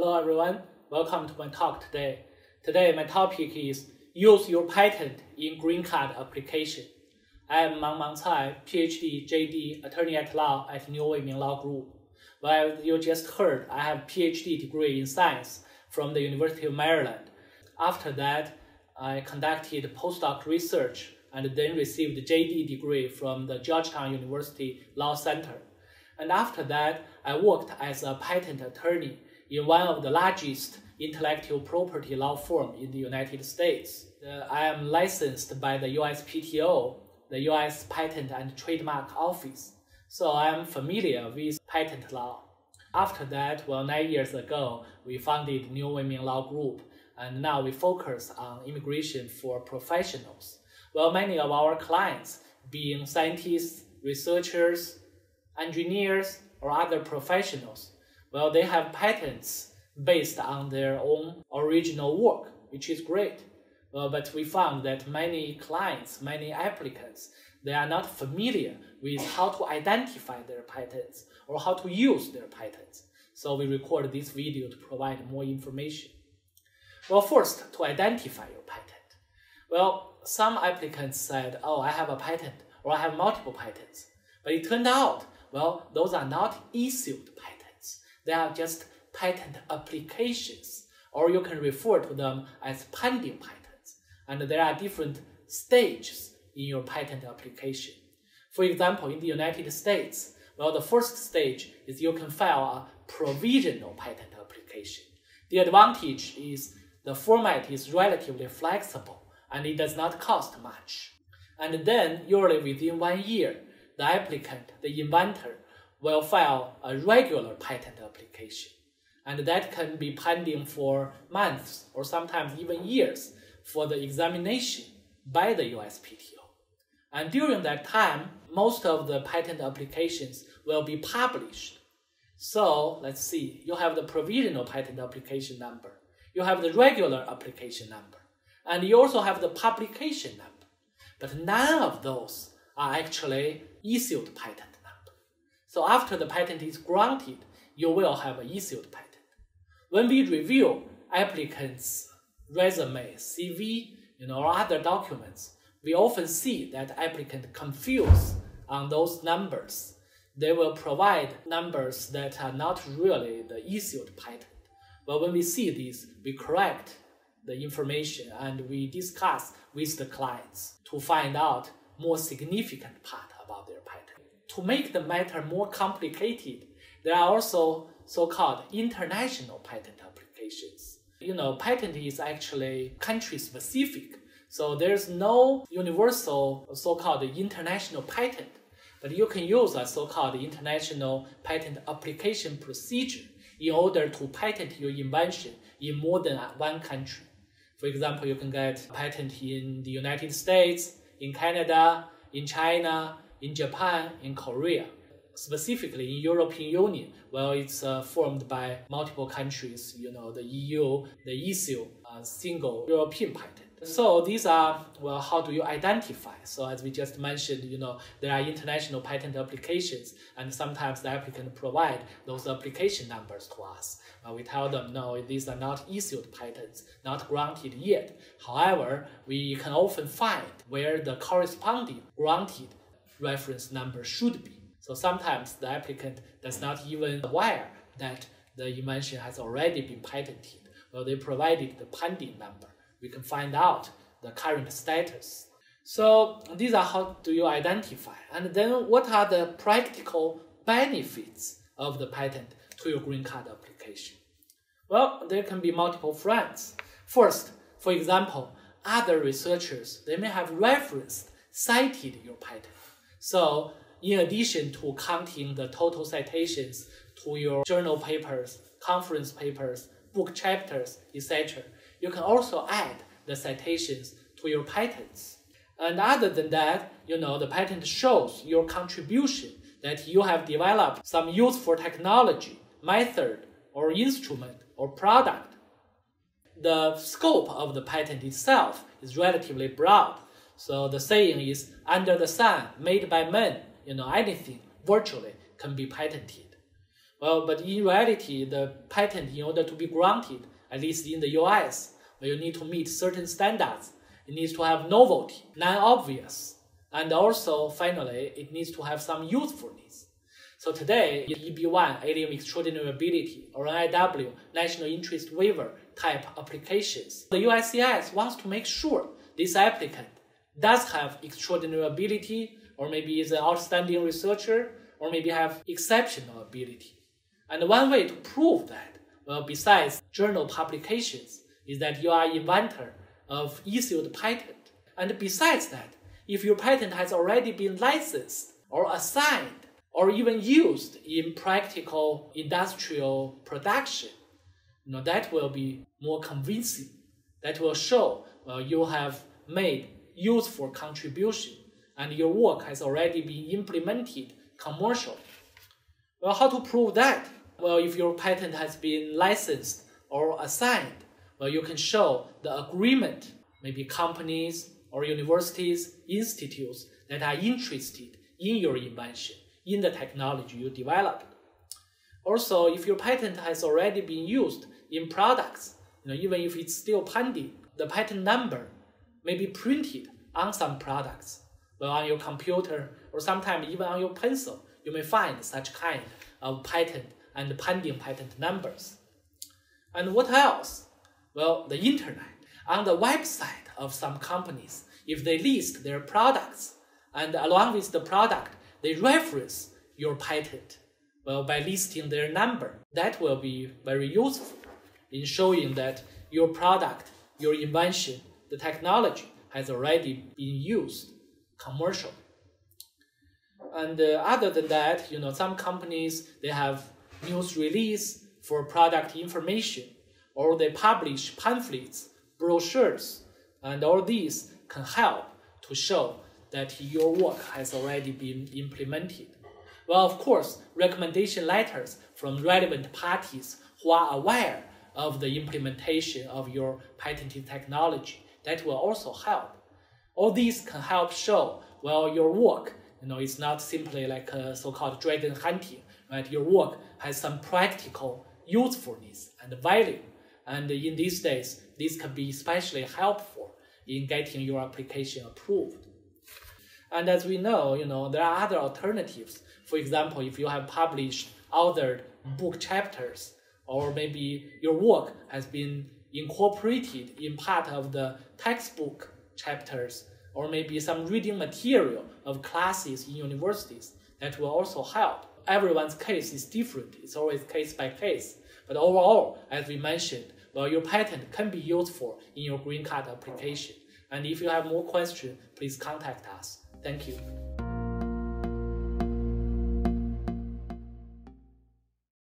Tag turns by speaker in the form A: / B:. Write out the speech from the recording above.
A: Hello everyone, welcome to my talk today. Today my topic is Use your patent in green card application. I am Mang Cai, PhD, JD, attorney at law at Weiming Law Group. Well, you just heard, I have PhD degree in science from the University of Maryland. After that, I conducted postdoc research and then received the JD degree from the Georgetown University Law Center. And after that, I worked as a patent attorney in one of the largest intellectual property law firms in the United States. I am licensed by the USPTO, the US Patent and Trademark Office, so I am familiar with patent law. After that, 9 years ago, we founded New Weiming Law Group, and now we focus on immigration for professionals. Many of our clients, being scientists, researchers, engineers, or other professionals, they have patents based on their own original work, which is great. But we found that many clients, many applicants, they are not familiar with how to identify their patents or how to use their patents. So we record this video to provide more information. First, to identify your patent. Some applicants said, I have a patent or I have multiple patents. But it turned out, those are not issued patents. They are just patent applications, or you can refer to them as pending patents. And there are different stages in your patent application. For example, in the United States, the first stage is you can file a provisional patent application. The advantage is the format is relatively flexible and it does not cost much. And then, usually within 1 year, the applicant, the inventor, will file a regular patent application. And that can be pending for months or sometimes even years for the examination by the USPTO. And during that time, most of the patent applications will be published. So let's see, you have the provisional patent application number, you have the regular application number, and you also have the publication number. But none of those are actually issued patent number. So after the patent is granted, you will have an issued patent. When we review applicants' resume, CV, or other documents, we often see that applicants confuse on those numbers. They will provide numbers that are not really the issued patent. But when we see this, we correct the information and we discuss with the clients to find out more significant part about their patent. To make the matter more complicated, there are also so-called international patent applications. Patent is actually country-specific, so there's no universal so-called international patent, but you can use a so-called international patent application procedure in order to patent your invention in more than one country. For example, you can get a patent in the United States, in Canada, in China, in Japan, in Korea. Specifically in European Union, it's formed by multiple countries, the EU, they issue a single European patent. So these are, how do you identify? So as we just mentioned, there are international patent applications, and sometimes the applicant provide those application numbers to us. We tell them, no, these are not issued patents, not granted yet. However, we can often find where the corresponding granted reference number should be. So sometimes the applicant does not even aware that the invention has already been patented. They provided the pending number. We can find out the current status. So these are how do you identify. And then what are the practical benefits of the patent to your green card application? There can be multiple fronts. First, for example, other researchers, they may have referenced, cited your patent. So in addition to counting the total citations to your journal papers, conference papers, book chapters, etc., you can also add the citations to your patents. And other than that, the patent shows your contribution that you have developed some useful technology, method, or instrument, or product. The scope of the patent itself is relatively broad. So the saying is, under the sun, made by men, anything virtually can be patented. Well, but in reality, the patent, in order to be granted, at least in the US, you need to meet certain standards. It needs to have novelty, non-obvious, and also, finally, it needs to have some usefulness. So today, in EB1, Alien with Extraordinary Ability, or NIW, National Interest Waiver type applications, the USCIS wants to make sure this applicant does have extraordinary ability, or maybe is an outstanding researcher, or maybe have exceptional ability. And one way to prove that, well, besides journal publications, is that you are inventor of issued patent. And besides that, if your patent has already been licensed or assigned or even used in practical industrial production, that will be more convincing. That will show you have made useful contribution and your work has already been implemented commercially. Well, how to prove that? Well, if your patent has been licensed or assigned, well, you can show the agreement, maybe companies or universities, institutes that are interested in your invention, in the technology you developed. Also, if your patent has already been used in products, even if it's still pending, the patent number may be printed on some products. Well, on your computer or sometimes even on your pencil, you may find such kind of patent and pending patent numbers. And what else? Well, the internet. On the website of some companies, if they list their products and along with the product, they reference your patent, well, by listing their number, that will be very useful in showing that your product, your invention, the technology has already been used commercially. And other than that, some companies, they have news release for product information, or they publish pamphlets, brochures, and all these can help to show that your work has already been implemented. Well, of course, recommendation letters from relevant parties who are aware of the implementation of your patented technology, that will also help. All these can help show, well, your work, it's not simply like a so-called dragon hunting, right? Your work has some practical usefulness and value. And in these days, this can be especially helpful in getting your application approved. And as we know, there are other alternatives. For example, if you have published authored book chapters, or maybe your work has been incorporated in part of the textbook chapters, or maybe some reading material of classes in universities, that will also help. Everyone's case is different. It's always case by case. But overall, as we mentioned, well, your patent can be useful in your green card application. And if you have more questions, please contact us. Thank you.